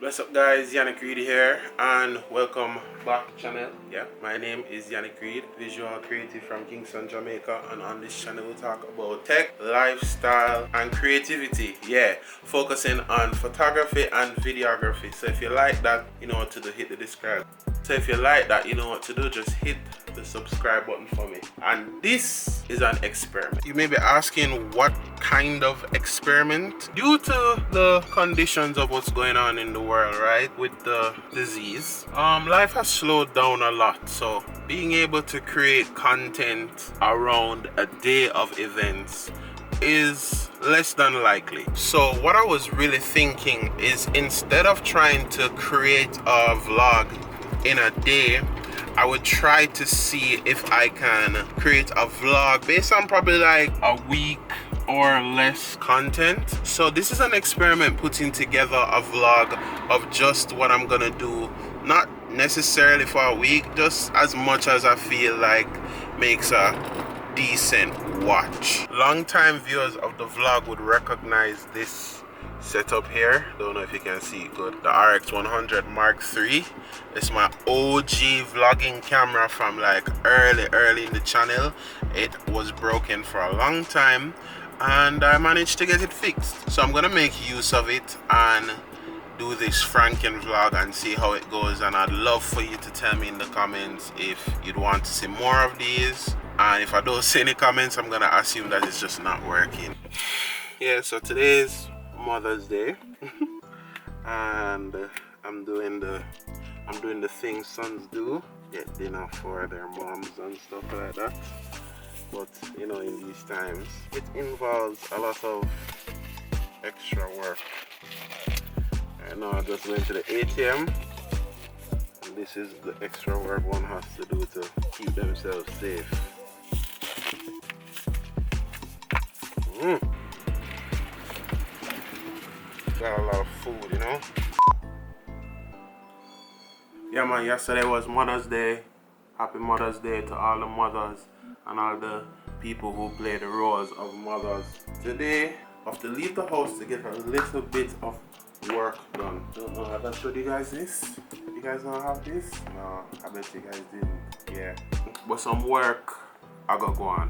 What's up guys, Yannick Reid here and welcome back to the channel. Yeah, my name is Yannick Reid, visual creative from Kingston, Jamaica, and on this channel we talk about tech, lifestyle and creativity. Yeah, focusing on photography and videography. So if you like that, you know what to do, hit the subscribe. So if you like that, you know what to do, just hit the subscribe button for me. And this is an experiment. You may be asking what kind of experiment? Due to the conditions of what's going on in the world, right, with the disease, life has slowed down a lot. So being able to create content around a day of events is less than likely. So what I was really thinking is, instead of trying to create a vlog in a day, I would try to see if I can create a vlog based on probably like a week or less content. So this is an experiment, putting together a vlog of just what I'm gonna do, not necessarily for a week, just as much as I feel like makes a decent watch. Long-time viewers of the vlog would recognize this setup here. Don't know if you can see it good. The RX100 Mark III. It's my OG vlogging camera from like early in the channel. It was broken for a long time and I managed to get it fixed. So I'm gonna make use of it and do this Franken vlog and see how it goes. And I'd love for you to tell me in the comments if you'd want to see more of these. And if I don't see any comments, I'm gonna assume that it's just not working. Yeah, so today's Mother's Day and I'm doing the things sons do, get dinner for their moms and stuff like that. But you know, in these times it involves a lot of extra work. I know I just went to the ATM and this is the extra work one has to do to keep themselves safe. Got a lot of food, you know. Yeah man, yesterday was Mother's Day. Happy Mother's Day to all the mothers and all the people who play the roles of mothers. Today I have to leave the house to get a little bit of work done. Don't know, have I showed you guys this? You guys don't have this? No, I bet you guys didn't. Yeah, but some work I gotta go on.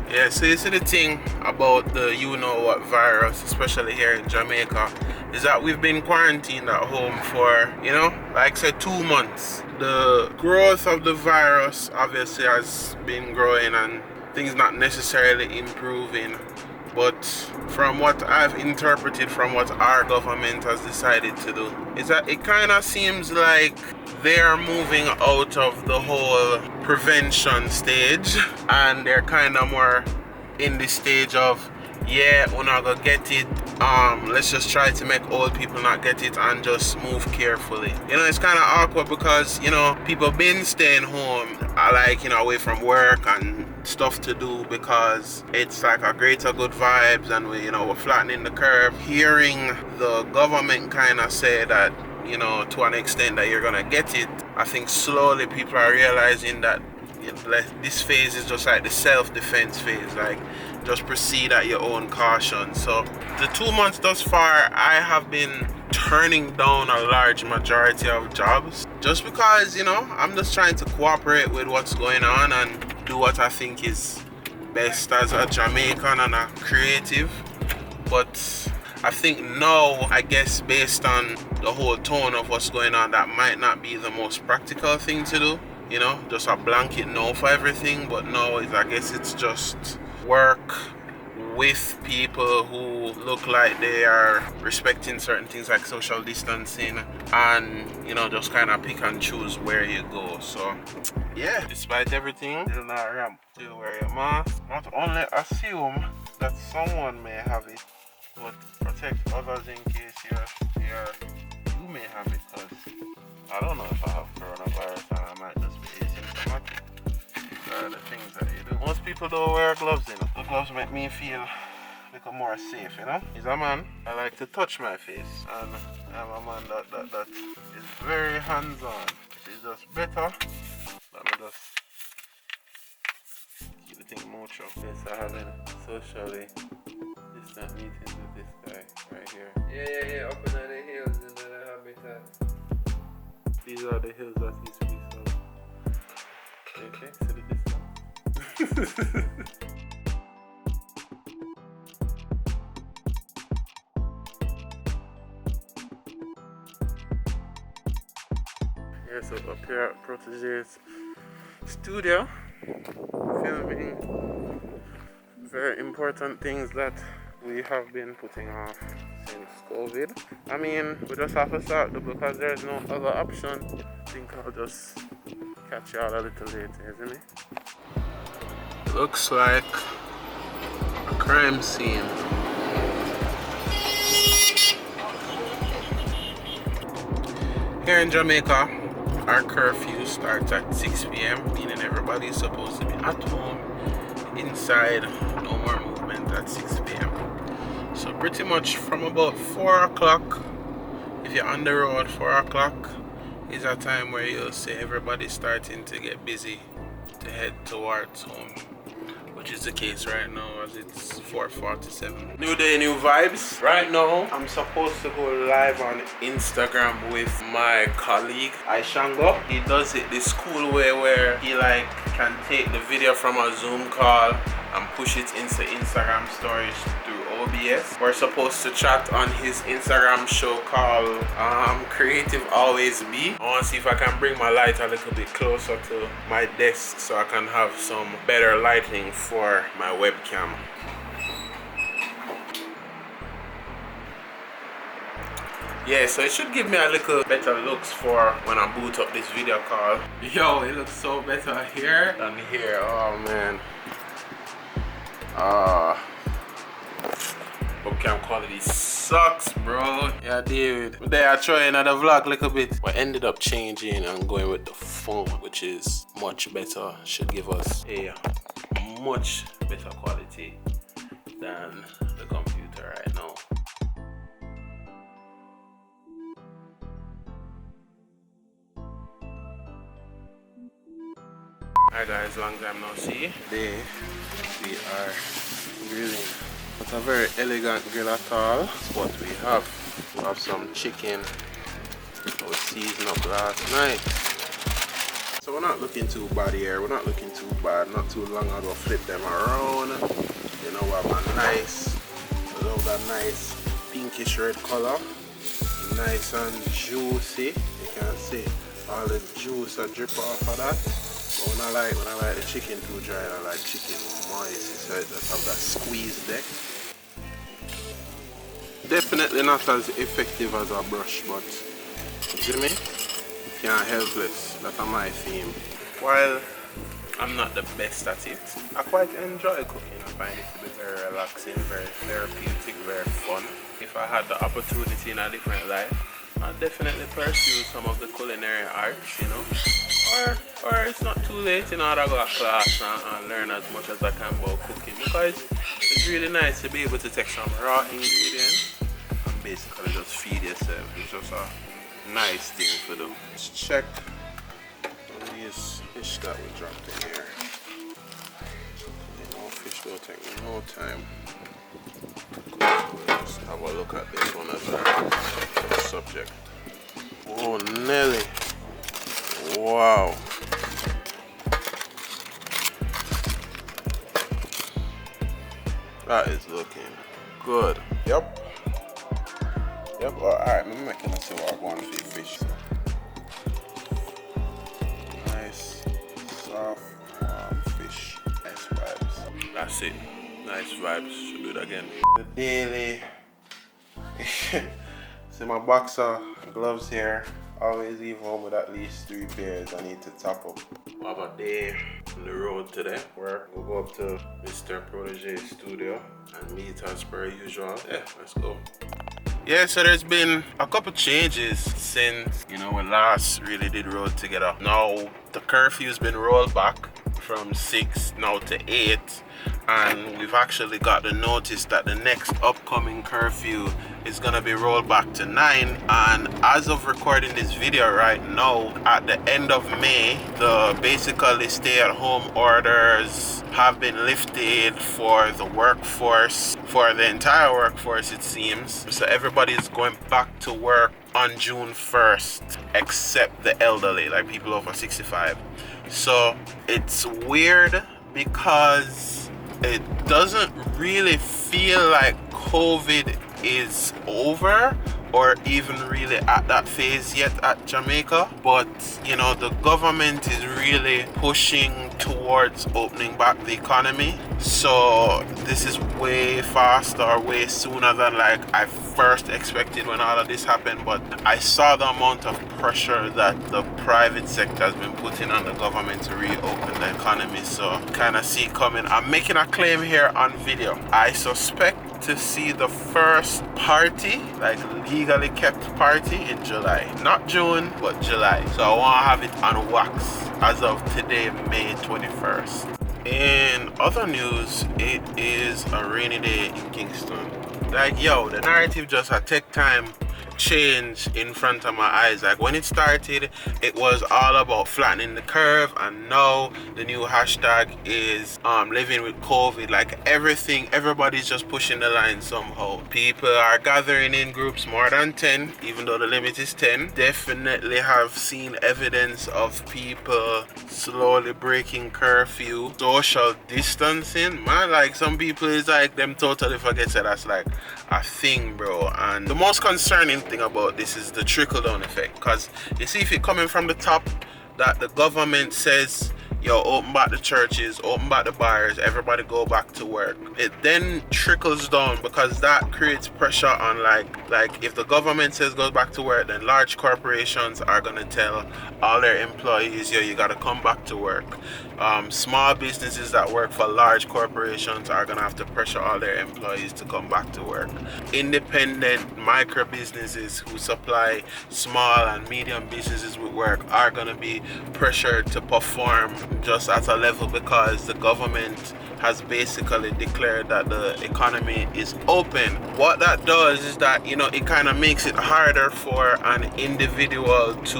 Yeah, so you see, the thing about the you-know-what virus, especially here in Jamaica, is that we've been quarantined at home for, you know, like say 2 months. The growth of the virus obviously has been growing and things not necessarily improving. But from what I've interpreted from what our government has decided to do, is that it kind of seems like they're moving out of the whole prevention stage and they're kind of more in the stage of, yeah, we're not gonna get it, let's just try to make old people not get it and just move carefully. You know, it's kind of awkward because, you know, people been staying home, like, you know, away from work and stuff to do because it's like a greater good vibes and we, you know, we're flattening the curve. Hearing the government kind of say that, you know, to an extent that you're gonna get it, I think slowly people are realizing that this phase is just like the self-defense phase, like just proceed at your own caution. So the 2 months thus far, I have been turning down a large majority of jobs just because, you know, I'm just trying to cooperate with what's going on and do what I think is best as a Jamaican and a creative. But I think now, I guess based on the whole tone of what's going on, that might not be the most practical thing to do, you know, just a blanket no for everything. But no, I guess it's just work with people who look like they are respecting certain things like social distancing and, you know, just kind of pick and choose where you go. So yeah, despite everything, do not ramp to wear your mask. Not only assume that someone may have it, but protect others in case you may have it, because I don't know if I have coronavirus and I might just be asymptomatic. These are the things that you do. Most people don't wear gloves, you know. The gloves make me feel little more safe, you know. He's a man, I like to touch my face, and I'm a man that is very hands-on. It is just better. Let me just outro. Yes, I having socially distant meetings with this guy right here. Yeah, up in the hills in the habitat. These are the hills that he speaks of. Okay, so the distance. Yeah, so up here at Protege's studio, filming very important things that we have been putting off since COVID. I mean, we just have to start because there's no other option. I think I'll just catch y'all a little later, isn't it? Looks like a crime scene. Here in Jamaica, our curfew starts at 6 p.m., meaning everybody's supposed to be at home, inside, no more movement at 6 p.m. So pretty much from about 4 o'clock, if you're on the road, 4 o'clock is a time where you'll see everybody starting to get busy to head towards home, which is the case right now as it's 4:47. New day, new vibes. Right now, I'm supposed to go live on Instagram with my colleague, Aishango. He does it this cool way where he can take the video from a Zoom call and push it into Instagram stories through OBS. We're supposed to chat on his Instagram show called Creative Always Be. I want to see if I can bring my light a little bit closer to my desk so I can have some better lighting for my webcam. Yeah, so it should give me a little better looks for when I boot up this video call. Yo, it looks so better here than here. Oh man. Webcam quality sucks, bro. Yeah, dude. But there I try another vlog a little bit. But ended up changing and going with the phone, which is much better. Should give us a much better quality than the computer right now. Hi guys, long time no see. Today we are grilling. Not a very elegant grill at all. That's what we have. We have some chicken that was seasoned up last night. So we're not looking too bad here. We're not looking too bad. Not too long ago, flip them around. You know, we have a nice, love that nice pinkish red color. Nice and juicy. You can see all the juice that drip off of that. But when I like the chicken too dry, I like chicken moist. So it just have that squeeze there. Definitely not as effective as a brush, but you see me? Can't help this. That's my theme. While I'm not the best at it, I quite enjoy cooking. I find it to be very relaxing, very therapeutic, very fun. If I had the opportunity in a different life, I'd definitely pursue some of the culinary arts, you know. Or it's not too late, you know, I'd go to class and learn as much as I can about cooking, because it's really nice to be able to take some raw ingredients and basically just feed yourself. It's just a nice thing to do. Let's check these fish that we dropped in here. You know, fish will take no time. Let's have a look at this one as our subject. Oh, Nelly. Wow. That is looking good. Yep. Alright, I'm making a see what I want for the fish. Nice, soft, warm fish. Nice vibes. That's it. Nice vibes. Should do it again. The daily. See my boxer gloves here. Always leave home with at least 3 pairs. I need to top up. We have a day on the road today where we'll go up to Mr. Protege's studio and meet as per usual. Yeah, let's go. Yeah, so there's been a couple changes since, you know, we last really did road together. Now the curfew's been rolled back from 6 now to 8, and we've actually got the notice that the next upcoming curfew is gonna be rolled back to 9. And as of recording this video right now, at the end of May, the basically stay-at-home orders have been lifted for the workforce, for the entire workforce it seems. So everybody's going back to work on June 1st except the elderly, like people over 65. So it's weird because it doesn't really feel like COVID is over or even really at that phase yet at Jamaica, but you know, the government is really pushing towards opening back the economy. So this is way faster, way sooner than like I first expected when all of this happened. But I saw the amount of pressure that the private sector has been putting on the government to reopen the economy, so kind of see it coming. I'm making a claim here on video. I suspect to see the first party, like legally kept party, in July. Not June, but July. So I want to have it on wax as of today, May 21st. In other news, it is a rainy day in Kingston. Like, yo, the narrative just had take time change in front of my eyes. Like when it started, it was all about flattening the curve, and now the new hashtag is living with COVID. Like everybody's just pushing the line somehow. People are gathering in groups more than 10, even though the limit is 10. Definitely have seen evidence of people slowly breaking curfew, social distancing. Man, like some people is like them totally forget that that's like a thing, bro. And the most concerning thing about this is the trickle-down effect, because you see, if it coming from the top, that the government says, yo, open back the churches, open back the bars, everybody go back to work, it then trickles down, because that creates pressure on like if the government says go back to work, then large corporations are gonna tell all their employees, yo, you gotta come back to work. Small businesses that work for large corporations are gonna have to pressure all their employees to come back to work. Independent micro businesses who supply small and medium businesses with work are gonna be pressured to perform just at a level, because the government has basically declared that the economy is open. What that does is that, you know, it kind of makes it harder for an individual to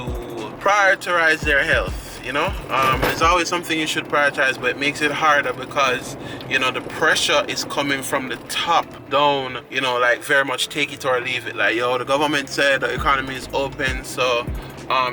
prioritize their health. You know, there's always something you should prioritize, but it makes it harder because, you know, the pressure is coming from the top down, you know, like very much take it or leave it. Like, yo, the government said the economy is open, so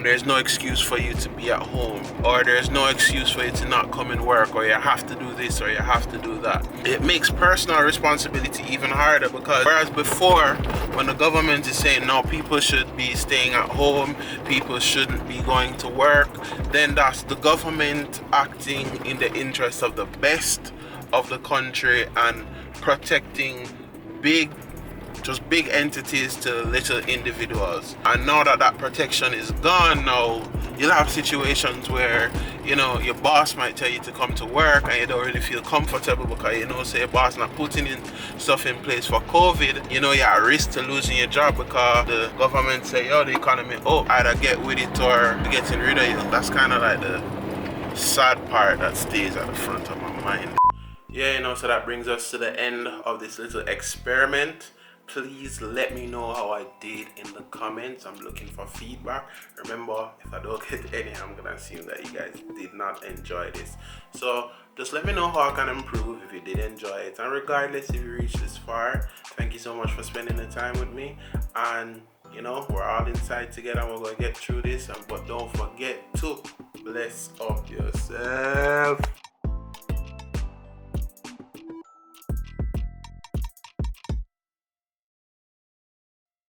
there's no excuse for you to be at home, or there's no excuse for you to not come and work, or you have to do this or you have to do that. It makes personal responsibility even harder, because whereas before, when the government is saying no, people should be staying at home, people shouldn't be going to work, then that's the government acting in the interest of the best of the country and protecting big entities to little individuals. And now that that protection is gone, now you'll have situations where, you know, your boss might tell you to come to work and you don't really feel comfortable because, you know, say your boss not putting in stuff in place for COVID. You know, you're at risk to losing your job because the government say, yo, the economy, either get with it or getting rid of you. That's kind of like the sad part that stays at the front of my mind. Yeah, you know, so that brings us to the end of this little experiment. Please let me know how I did in the comments. I'm looking for feedback. Remember, if I don't get any, I'm gonna assume that you guys did not enjoy this. So just let me know how I can improve if you did enjoy it. And regardless if you reached this far, thank you so much for spending the time with me. And you know, we're all inside together. We're gonna get through this. But don't forget to bless up yourself.